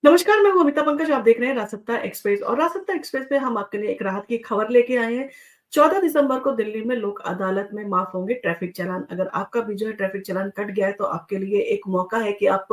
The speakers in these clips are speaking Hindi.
नमस्कार, मैं हूँ अमिता पंकज, आप देख रहे हैं राजसत्ता एक्सप्रेस और राजसत्ता एक्सप्रेस पे हम आपके लिए एक राहत की खबर लेके आए हैं। 14 दिसंबर को दिल्ली में लोक अदालत में माफ होंगे ट्रैफिक चालान। अगर आपका भी जो है ट्रैफिक चालान कट गया है तो आपके लिए एक मौका है कि आप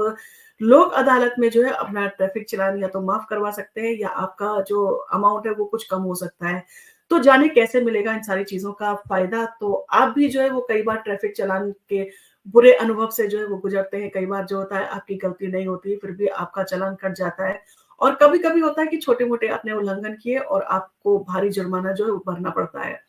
लोक अदालत में जो है अपना ट्रैफिक चालान या तो माफ करवा सकते हैं या आपका जो अमाउंट है वो कुछ कम हो सकता है। तो जानिए कैसे मिलेगा इन सारी चीज़ों का फ़ायदा। तो आप भी जो है वो कई बार ट्रैफिक चालान के बुरे अनुभव से जो है वो गुज़रते हैं। कई बार जो होता है आपकी गलती नहीं होती, फिर भी आपका चालान कट जाता है। और कभी-कभी होता है कि छोटे-मोटे आपने उल्लंघन किए और आपको भारी जुर्माना जो है वो भरना पड़ता है।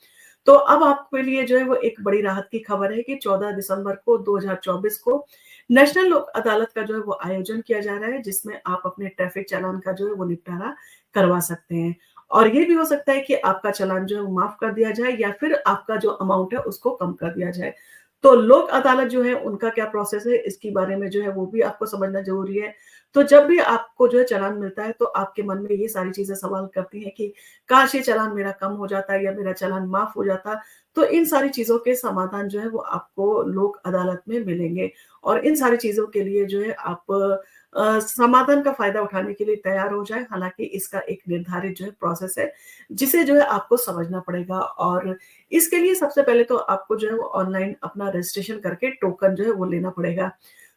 तो अब आपके लिए जो है वो एक बड़ी राहत की खबर है कि 14 दिसंबर को 2024 को नेशनल लोक अदालत का जो है वो आयोजन किया जा रहा है, जिसमें आप अपने ट्रैफिक चालान का जो है वो निपटारा करवा सकते हैं। और ये भी हो सकता है कि आपका चालान जो है वो माफ़ कर दिया जाए या फिर आपका जो अमाउंट है उसको कम कर दिया जाए। तो लोक अदालत जो है उनका क्या प्रोसेस है इसके बारे में जो है वो भी आपको समझना ज़रूरी है। तो जब भी आपको जो है चालान मिलता है तो आपके मन में ये सारी चीज़ें सवाल करती हैं कि काश ये चालान मेरा कम हो जाता या मेरा चालान माफ़ हो जाता। तो इन सारी चीज़ों के समाधान जो है वो आपको लोक अदालत में मिलेंगे और इन सारी चीज़ों के लिए जो है आप समाधान का फ़ायदा उठाने के लिए तैयार हो जाएँ। हालाँकि इसका एक निर्धारित जो है प्रोसेस है, जिसे जो है आपको समझना पड़ेगा और इसके लिए सबसे पहले तो आपको जो है वो ऑनलाइन अपना रजिस्ट्रेशन करके टोकन जो है वो लेना पड़ेगा।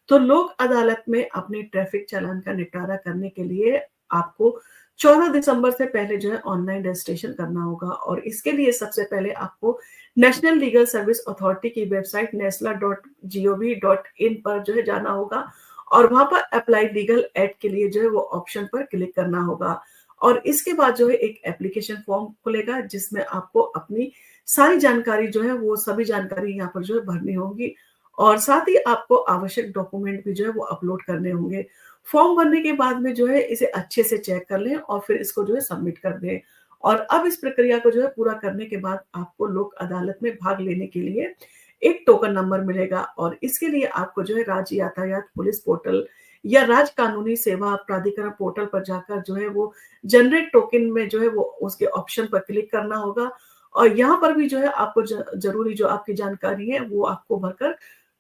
तो लोक अदालत में अपने ट्रैफिक चालान का निपटारा करने के लिए आपको 14 दिसंबर से पहले जो है ऑनलाइन रजिस्ट्रेशन करना होगा और इसके लिए सबसे पहले आपको नेशनल लीगल सर्विस अथॉरिटी की वेबसाइट nesla.gov.in पर जो है जाना होगा और वहाँ पर अप्लाई लीगल एड के लिए जो है वो ऑप्शन पर क्लिक करना होगा। और इसके बाद जो है एक एप्लीकेशन फॉर्म खुलेगा जिसमें आपको अपनी सारी जानकारी जो है वो सभी जानकारी यहाँ पर जो है भरनी होगी और साथ ही आपको आवश्यक डॉक्यूमेंट भी जो है वो अपलोड करने होंगे। फॉर्म भरने के बाद में जो है इसे अच्छे से चेक कर लें और फिर इसको जो है सबमिट कर दें। और अब इस प्रक्रिया को जो है पूरा करने के बाद आपको लोक अदालत में भाग लेने के लिए एक टोकन नंबर मिलेगा और इसके लिए आपको जो है राज्य यातायात पुलिस पोर्टल या राज्य कानूनी सेवा प्राधिकरण पोर्टल पर जाकर जो है वो जनरेट टोकन में जो है वो उसके ऑप्शन पर क्लिक करना होगा और यहाँ पर भी जो है आपको ज़रूरी जो आपकी जानकारी है वो आपको भरकर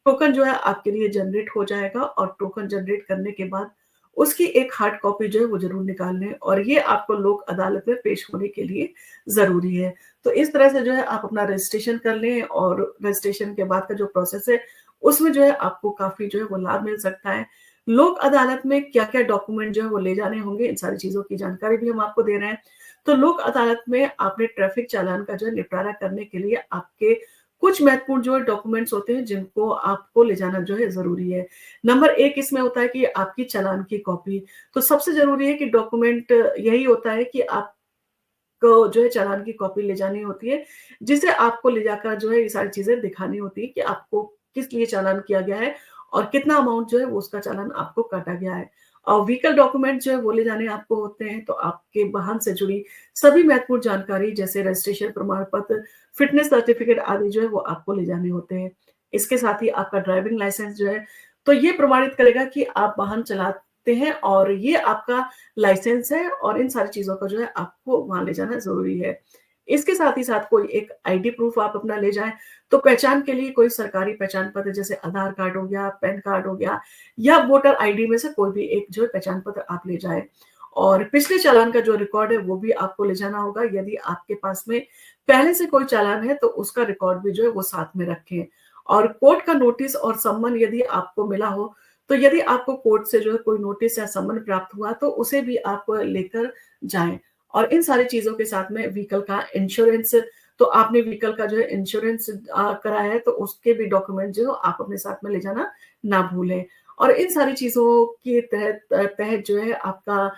टोकन जो है आपके लिए जनरेट हो जाएगा और टोकन जनरेट करने के बाद उसकी एक हार्ड कॉपी जो है वो ज़रूर निकाल लें और ये आपको लोक अदालत में पेश होने के लिए ज़रूरी है। तो इस तरह से जो है आप अपना रजिस्ट्रेशन कर लें और रजिस्ट्रेशन के बाद का जो प्रोसेस है, उसमें जो है आपको काफ़ी जो है वो लाभ मिल सकता है। लोक अदालत में क्या-क्या डॉक्यूमेंट जो है वो ले जाने होंगे, इन सारी चीज़ों की जानकारी भी हम आपको दे रहे हैं। तो लोक अदालत में आपने ट्रैफिक चालान का जो है निपटारा करने के लिए आपके कुछ महत्वपूर्ण जो है डॉक्यूमेंट्स होते हैं जिनको आपको ले जाना जो है ज़रूरी है। नंबर 1 इसमें होता है कि आपकी चालान की कॉपी। तो सबसे ज़रूरी है कि डॉक्यूमेंट यही होता है कि आपको जो है चालान की कॉपी ले जानी होती है, जिसे आपको ले जाकर जो है ये सारी चीज़ें दिखानी होती है कि आपको किस लिए चालान किया गया है और कितना अमाउंट जो है वो उसका चालान आपको काटा गया है। और व्हीकल डॉक्यूमेंट जो है वो ले जाने आपको होते हैं, तो आपके वाहन से जुड़ी सभी महत्वपूर्ण जानकारी जैसे रजिस्ट्रेशन प्रमाण पत्र, फिटनेस सर्टिफिकेट आदि जो है वो आपको ले जाने होते हैं। इसके साथ ही आपका ड्राइविंग लाइसेंस जो है, तो ये प्रमाणित करेगा कि आप वाहन चलाते हैं और ये आपका लाइसेंस है और इन सारी चीज़ों का जो है आपको वहाँ ले जाना ज़रूरी है। इसके साथ ही साथ कोई एक आईडी प्रूफ़ आप अपना ले जाएँ, तो पहचान के लिए कोई सरकारी पहचान पत्र जैसे आधार कार्ड हो गया, पैन कार्ड हो गया या वोटर आईडी में से कोई भी एक जो है पहचान पत्र आप ले जाएँ। और पिछले चालान का जो रिकॉर्ड है वो भी आपको ले जाना होगा, यदि आपके पास में पहले से कोई चालान है तो उसका रिकॉर्ड भी जो है वो साथ में रखें। और कोर्ट का नोटिस और सम्मन यदि आपको मिला हो, तो यदि आपको कोर्ट से जो है कोई नोटिस या सम्मन प्राप्त हुआ तो उसे भी आप लेकर जाएँ। और इन सारी चीज़ों के साथ में व्हीकल का इंश्योरेंस, तो आपने व्हीकल का जो है इंश्योरेंस कराया है तो उसके भी डॉक्यूमेंट जो आप अपने साथ में ले जाना ना भूलें। और इन सारी चीज़ों के तहत जो है आपका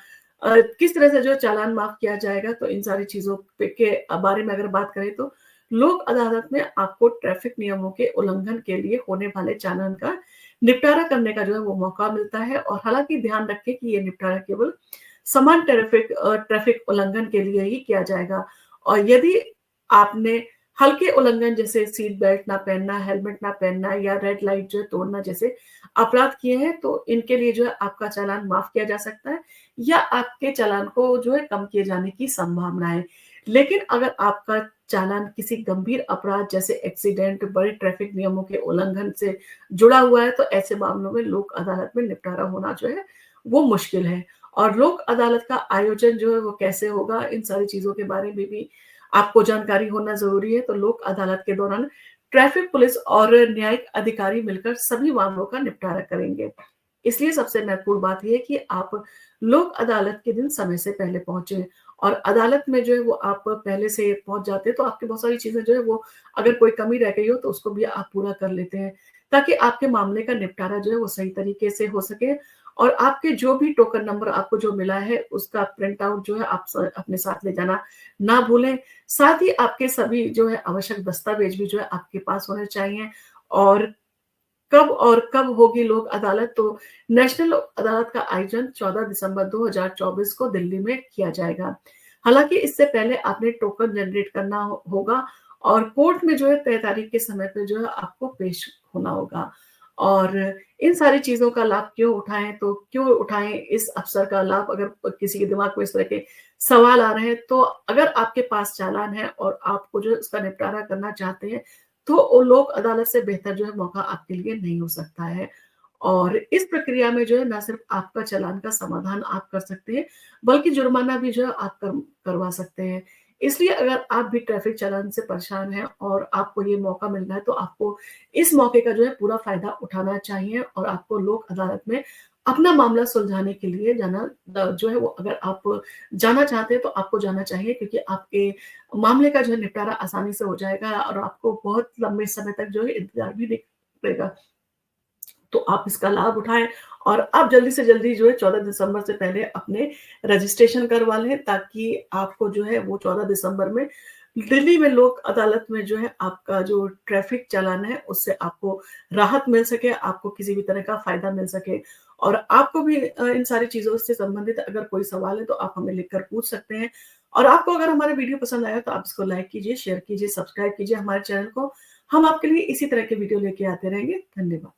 किस तरह से जो चालान माफ़ किया जाएगा, तो इन सारी चीज़ों के बारे में अगर बात करें तो लोक अदालत में आपको ट्रैफ़िक नियमों के उल्लंघन के लिए होने वाले चालान का निपटारा करने का जो है वो मौका मिलता है और हालाँकि ध्यान रखें कि ये निपटारा केवल समान ट्रैफ़िक उल्लंघन के लिए ही किया जाएगा और यदि आपने हल्के उल्लंघन जैसे सीट बेल्ट ना पहनना, हेलमेट ना पहनना या रेड लाइट जो है तोड़ना जैसे अपराध किए हैं, तो इनके लिए जो है आपका चालान माफ़ किया जा सकता है या आपके चालान को जो है कम किए जाने की संभावना है। लेकिन अगर आपका चालान किसी गंभीर अपराध जैसे एक्सीडेंट, बड़े ट्रैफ़िक नियमों के उल्लंघन से जुड़ा हुआ है, तो ऐसे मामलों में लोक अदालत में निपटारा होना जो है, वो मुश्किल है। और लोक अदालत का आयोजन जो है वो कैसे होगा, इन सारी चीज़ों के बारे में भी आपको जानकारी होना ज़रूरी है। तो लोक अदालत के दौरान ट्रैफिक पुलिस और न्यायिक अधिकारी मिलकर सभी मामलों का निपटारा करेंगे। इसलिए सबसे महत्वपूर्ण बात ये है कि आप लोक अदालत के दिन समय से पहले पहुँचे और अदालत में जो है वो आप पहले से पहुँच जाते हैं, तो आपकी बहुत सारी चीज़ें जो है वो अगर कोई कमी रह गई हो तो उसको भी आप पूरा कर लेते हैं, ताकि आपके मामले का निपटारा जो है वो सही तरीके से हो सके और आपके जो भी टोकन नंबर आपको जो मिला है, उसका प्रिंट आउट जो है आप अपने साथ ले जाना ना भूलें। साथ ही आपके सभी जो है आवश्यक दस्तावेज भी जो है आपके पास होने चाहिए और कब होगी लोक अदालत? तो नेशनल लोक अदालत का आयोजन 14 दिसंबर 2024 को दिल्ली में किया जाएगा। हालाँकि इससे पहले आपने टोकन जनरेट करना होगा और कोर्ट में जो है तय तारीख के समय पे जो है आपको पेश होना होगा। और इन सारी चीज़ों का लाभ क्यों उठाएँ? तो क्यों उठाएँ इस अवसर का लाभ? अगर किसी के दिमाग में इस तरह के सवाल आ रहे हैं, तो अगर आपके पास चालान है और आपको जो है उसका निपटारा करना चाहते हैं, तो वो लोक अदालत से बेहतर जो है मौका आपके लिए नहीं हो सकता है। और इस प्रक्रिया में जो है ना सिर्फ़ आपका चालान का समाधान आप कर सकते हैं, बल्कि जुर्माना भी जो है आप करवा सकते हैं। इसलिए अगर आप भी ट्रैफ़िक चालान से परेशान हैं और आपको ये मौका मिल रहा है, तो आपको इस मौके का जो है पूरा फ़ायदा उठाना चाहिए और आपको लोक अदालत में अपना मामला सुलझाने के लिए जाना जो है वो अगर आप जाना चाहते हैं, तो आपको जाना चाहिए क्योंकि आपके मामले का जो है निपटारा आसानी से हो जाएगा और आपको बहुत लंबे समय तक जो है इंतज़ार भी नहीं पड़ेगा। तो आप इसका लाभ उठाएँ और आप जल्दी से जल्दी जो है 14 दिसंबर से पहले अपने रजिस्ट्रेशन करवा लें ताकि आपको जो है वो 14 दिसंबर में दिल्ली में लोक अदालत में जो है आपका जो ट्रैफ़िक चालान है उससे आपको राहत मिल सके, आपको किसी भी तरह का फ़ायदा मिल सके। और आपको भी इन सारी चीज़ों से संबंधित अगर कोई सवाल है तो आप हमें लिखकर पूछ सकते हैं। और आपको अगर हमारा वीडियो पसंद आया तो आप इसको लाइक कीजिए, शेयर कीजिए, सब्सक्राइब कीजिए हमारे चैनल को। हम आपके लिए इसी तरह के वीडियो लेके आते रहेंगे। धन्यवाद।